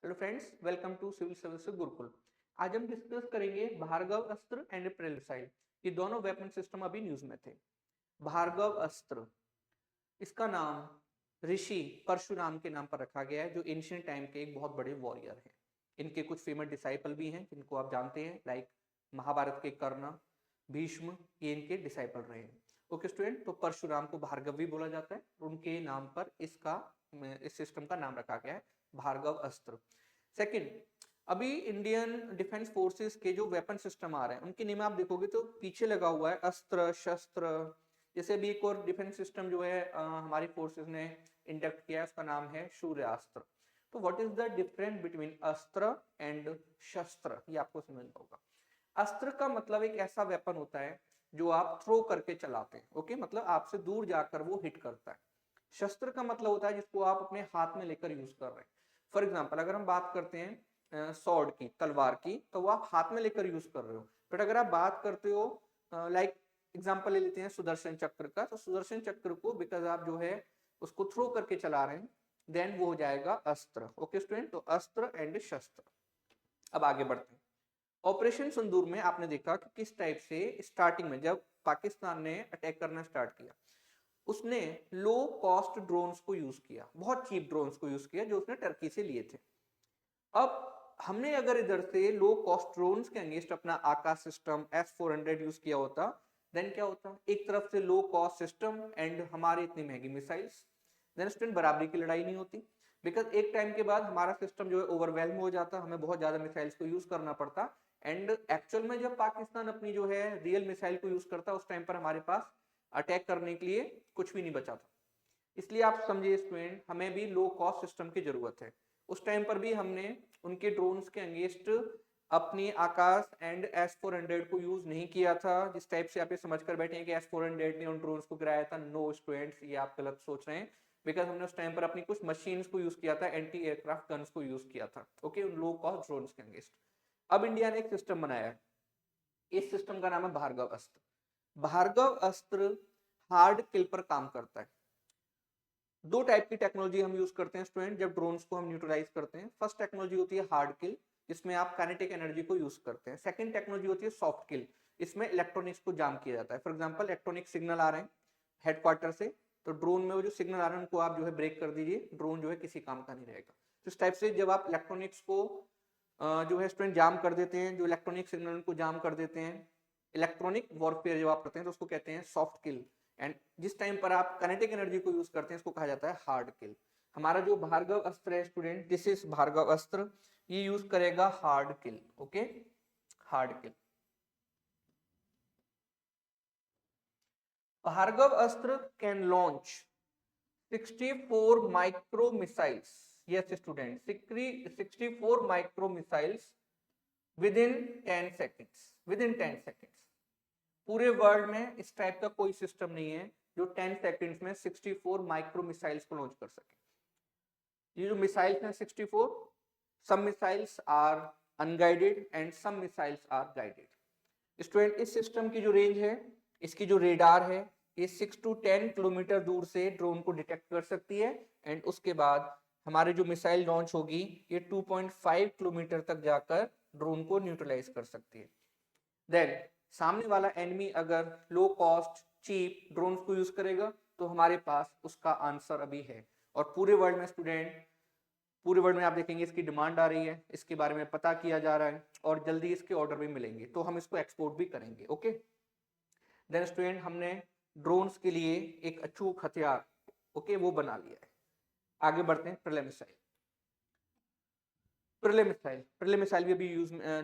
Hello friends, welcome to civil services Gurukul. आज हम discuss करेंगे भार्गव अस्त्र एंड प्रेल मिसाइल। ये दोनों वेपन सिस्टम अभी न्यूज में थे। भार्गव अस्त्र, इसका नाम ऋषि परशुराम के नाम पर रखा गया है, जो एंशियंट टाइम के एक बहुत बड़े वॉरियर हैं। इनके कुछ फेमस डिसाइपल भी हैं जिनको आप जानते हैं, लाइक महाभारत के कर्ण, भीष्म, ये इनके डिसाइपल रहे हैं। ओके स्टूडेंट, तो परशुराम को भार्गव भी बोला जाता है, उनके नाम पर इस सिस्टम का नाम रखा गया है भार्गव अस्त्र। सेकंड, अभी इंडियन डिफेंस फोर्सेस के जो वेपन सिस्टम आ रहे हैं उनके नेम आप देखोगे तो पीछे लगा हुआ है अस्त्र शस्त्र। जैसे अभी एक और डिफेंस सिस्टम जो है हमारी फोर्सेस ने इंडक्ट किया है, उसका नाम है शूर्यास्त्र। तो what is the difference between अस्त्र एंड शस्त्र, ये आपको समझना होगा। अस्त्र का मतलब एक ऐसा वेपन होता है जो आप थ्रो करके चलाते हैं, ओके, मतलब आपसे दूर जाकर वो हिट करता है। शस्त्र का मतलब होता है जिसको आप अपने हाथ में लेकर यूज कर रहे हैं। फॉर एग्जाम्पल, अगर हम बात करते हैं सॉर्ड की, तलवार की, तो वो आप हाथ में लेकर यूज कर रहे हो। बट अगर आप बात करते हो लाइक एग्जाम्पल ले लेते हैं सुदर्शन चक्र का, तो सुदर्शन चक्र को बिकॉज आप जो है उसको थ्रो करके चला रहे हैं, देन वो हो जाएगा अस्त्र। ओके स्टूडेंट, तो अस्त्र एंड शस्त्र। अब आगे बढ़ते हैं। ऑपरेशन सिंदूर में आपने देखा कि किस टाइप से स्टार्टिंग में जब पाकिस्तान ने अटैक करना स्टार्ट किया, उसने लो कॉस्ट ड्रोन्स को यूज किया, बहुत चीप ड्रोन्स को यूज किया जो उसने टर्की से लिए थे। अब हमने अगर इधर से लो कॉस्ट ड्रोन्स के अगेंस्ट अपना आकाश सिस्टम S-400 यूज किया होता, देन क्या होता, एक तरफ से लो कॉस्ट सिस्टम एंड हमारे इतनी महंगी मिसाइल्स, देन स्टूडेंट बराबरी की लड़ाई नहीं होती। बिकॉज एक टाइम के बाद हमारा सिस्टम जो है ओवरवेलम हो जाता, हमें बहुत ज्यादा मिसाइल्स को यूज करना पड़ता। एंड एक्चुअल में जब पाकिस्तान अपनी जो है रियल मिसाइल को यूज करता, उस टाइम पर हमारे पास अटैक करने के लिए कुछ भी नहीं बचा था। इसलिए आप समझिए स्टूडेंट, हमें भी लो कॉस्ट सिस्टम की जरूरत है। उस टाइम पर भी हमने उनके ड्रोन्स के अगेंस्ट अपनी आकाश एंड S-400 को यूज नहीं किया था। जिस टाइप से आप ये समझ कर बैठे हैं कि S-400 ने उन ड्रोन्स को गिराया था, नो स्टूडेंट्स, ये आप गलत सोच रहे हैं। बिकॉज हमने उस टाइम पर अपनी कुछ मशीन्स को यूज किया था, एंटी एयरक्राफ्ट गन्स को यूज किया था, ओके, उन लो कॉस्ट ड्रोन्स के अगेंस्ट। अब इंडिया ने एक सिस्टम बनाया है, इस सिस्टम का नाम है भार्गव अस्त्र। भार्गव अस्त्र हार्ड किल पर काम करता है। दो टाइप की टेक्नोलॉजी हम यूज करते हैं स्टूडेंट जब ड्रोन्स को हम न्यूट्रलाइज करते हैं। फर्स्ट टेक्नोलॉजी होती है हार्ड किल, जिसमें आप काइनेटिक एनर्जी को यूज करते हैं। सेकंड टेक्नोलॉजी होती है सॉफ्ट किल, इसमें इलेक्ट्रॉनिक्स को जाम किया जाता है। फॉर एग्जांपल, इलेक्ट्रॉनिक सिग्नल आ रहे हैं हेडक्वार्टर से, तो ड्रोन में वो जो सिग्नल आ रहे हैं उनको आप जो है ब्रेक कर दीजिए, ड्रोन जो है किसी काम का नहीं रहेगा। तो इस टाइप से जब आप इलेक्ट्रॉनिक्स को जो है स्टूडेंट जाम कर देते हैं, जो इलेक्ट्रॉनिक सिग्नल उनको जाम कर देते हैं, इलेक्ट्रॉनिक वॉरफेयर जब आप करते हैं तो उसको कहते हैं सॉफ्ट किल। एंड जिस टाइम पर आप काइनेटिक एनर्जी को यूज करते हैं इसको कहा जाता है हार्ड किल। हमारा जो भार्गव अस्त्र है स्टूडेंट, दिस इज भार्गव अस्त्र, ये यूज करेगा हार्ड किल, ओके, हार्ड किल। भार्गव अस्त्र can launch 64 micro missiles, yes student, 64 micro missiles with in 10 seconds, with in 10 seconds. पूरे वर्ल्ड में इस टाइप का कोई सिस्टम नहीं है जो 10 सेकेंड्स में 64 माइक्रो मिसाइल्स को लॉन्च कर सके। ये जो मिसाइल्स हैं 64, some missiles are unguided and some missiles are guided. Student, इस सिस्टम की जो रेंज है, इसकी जो रेडार है, ये 6 to 10 किलोमीटर दूर से ड्रोन को डिटेक्ट कर सकती है। एंड उसके बाद हमारी जो मिसाइल लॉन्च होगी ये 2.5 किलोमीटर तक जाकर ड्रोन को न्यूट्रलाइज कर सकती है। देन सामने वाला एनिमी अगर लो कॉस्ट चीप ड्रोन्स को यूज करेगा तो हमारे पास उसका आंसर अभी है। और पूरे वर्ल्ड में स्टूडेंट, पूरे वर्ल्ड में आप देखेंगे इसकी डिमांड आ रही है, इसके बारे में पता किया जा रहा है और जल्दी इसके ऑर्डर भी मिलेंगे, तो हम इसको एक्सपोर्ट भी करेंगे, ओके। देन स्टूडेंट, हमने ड्रोन्स के लिए एक अचूक हथियार, ओके, वो बना लिया है। आगे बढ़ते हैं। प्रलय मिसाइल, प्रलय मिसाइल, प्रलय मिसाइल भी अभी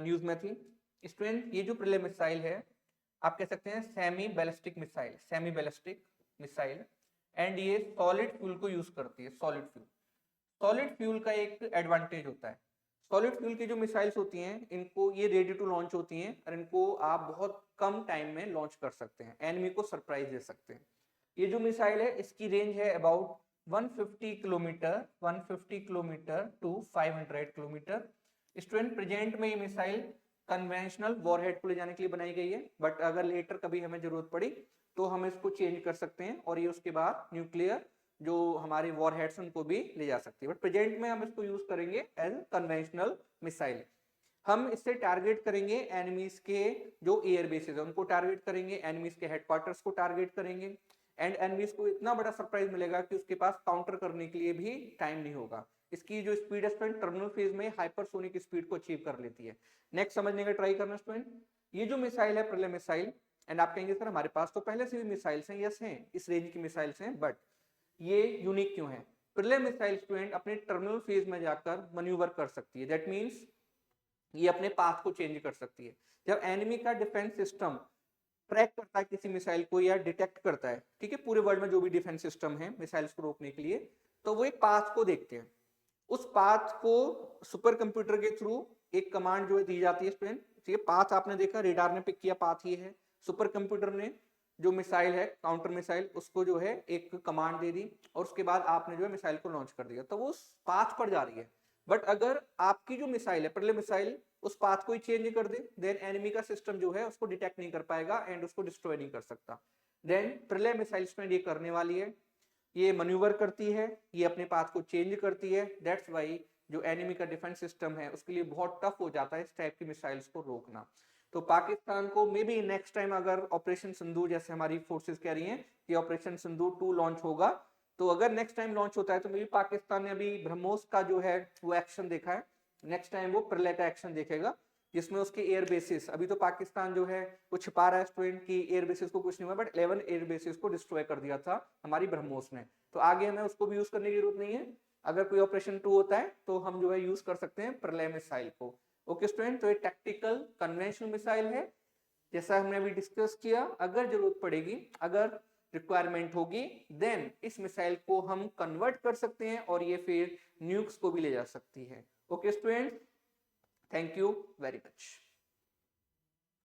न्यूज में थी। स्टूडेंट, ये जो प्रलय मिसाइल है आप कह सकते हैं semi ballistic missile, semi ballistic missile. And ये सॉलिड फ्यूल को यूज करती है, सॉलिड फ्यूल। सॉलिड फ्यूल का एक एडवांटेज होता है, सॉलिड फ्यूल की जो मिसाइल्स होती हैं इनको ये रेडी टू लॉन्च होती हैं और इनको आप बहुत कम टाइम में लॉन्च कर सकते हैं, एनिमी को सरप्राइज दे सकते हैं। ये जो मिसाइल है इसकी रेंज है about 150 kilometre, 150 kilometre to 500 kilometre. Student, present में ये मिसाइल कन्वेंशनल वॉरहेड को ले जाने के लिए बनाई गई है, बट अगर लेटर कभी हमें जरूरत पड़ी तो हम इसको चेंज कर सकते हैं और ये उसके बाद न्यूक्लियर जो हमारे वॉर हेड्स उनको भी ले जा सकती है, बट प्रेजेंट में हम इसको यूज करेंगे एज कन्वेंशनल मिसाइल। हम इससे टारगेट करेंगे एनिमीज के जो एयर बेसेस है उनको टारगेट करेंगे, एनिमीज के हेडक्वार्टर्स को टारगेट करेंगे, एंड एनिमीज को इतना बड़ा सरप्राइज मिलेगा कि उसके पास काउंटर करने के लिए भी टाइम नहीं होगा। इसकी जो स्पीड है स्टूडेंट टर्मिनल फेज में हाइपरसोनिक स्पीड को अचीव कर लेती है। नेक्स्ट समझने का ट्राई करना स्टूडेंट, ये जो मिसाइल है प्रलय मिसाइल, एंड आप कहेंगे सर हमारे पास तो पहले से भी मिसाइल्स हैं, यस हैं, इस रेंज की मिसाइल्स हैं, बट ये यूनिक क्यों है? प्रलय मिसाइल स्टूडेंट अपने टर्मिनल फेज में जाकर मैन्यूवर कर सकती है, दैट मींस ये अपने पाथ को चेंज कर सकती है। जब एनिमी का डिफेंस सिस्टम ट्रैक करता है किसी मिसाइल को या डिटेक्ट करता है, ठीक है, पूरे वर्ल्ड में जो भी डिफेंस सिस्टम है मिसाइल्स को रोकने के लिए, तो वो एक पाथ को देखते हैं। उस पाथ को सुपर कंप्यूटर के थ्रू एक कमांड जो है दी जाती है स्टूडेंट, ठीक है, पाथ आपने देखा रेडार ने पिक किया पाथ ये है, सुपर कंप्यूटर ने जो मिसाइल है काउंटर मिसाइल उसको जो है एक कमांड दे दी और उसके बाद आपने जो है मिसाइल को लॉन्च कर दिया, तो वो उस पाथ पर जा रही है। बट अगर आपकी जो मिसाइल है प्रलय मिसाइल उस पाथ को ही चेंज कर दे, देन एनिमी का सिस्टम जो है उसको डिटेक्ट नहीं कर पाएगा एंड उसको डिस्ट्रॉय नहीं कर सकता। देन प्रलय मिसाइल स्टूडेंट ये करने वाली है, ये मैन्यूवर करती है, ये अपने पाथ को चेंज करती है, दैट्स वाई जो एनिमी का डिफेंस सिस्टम है उसके लिए बहुत टफ हो जाता है इस टाइप की मिसाइल्स को रोकना। तो पाकिस्तान को मे बी नेक्स्ट टाइम अगर ऑपरेशन सिंदूर, जैसे हमारी फोर्सेस कह रही हैं कि ऑपरेशन सिंदूर 2 लॉन्च होगा, तो अगर नेक्स्ट टाइम लॉन्च होता है तो मे बी पाकिस्तान ने अभी ब्रह्मोस का जो है वो एक्शन देखा है, नेक्स्ट टाइम वो प्रलय का एक्शन देखेगा जिसमें उसके एयर बेसिस, अभी तो पाकिस्तान जो है वो छिपा रहा है स्टूडेंट की एयर बेसिस को कुछ नहीं हुआ, बट 11 एयर बेसिस को डिस्ट्रॉय कर दिया था हमारी ब्रह्मोस ने, तो आगे हमें उसको भी यूज करने की जरूरत नहीं है। अगर कोई ऑपरेशन 2 होता है तो हम जो है यूज कर सकते हैं प्रलय मिसाइल को। ओके स्टूडेंट, तो ये टैक्टिकल कन्वेंशनल मिसाइल है, जैसा हमने अभी डिस्कस किया। अगर जरूरत पड़ेगी, अगर रिक्वायरमेंट होगी, देन इस मिसाइल को हम कन्वर्ट कर सकते हैं और ये फिर न्यूक्स को भी ले जा सकती है। Okay student, thank you very much.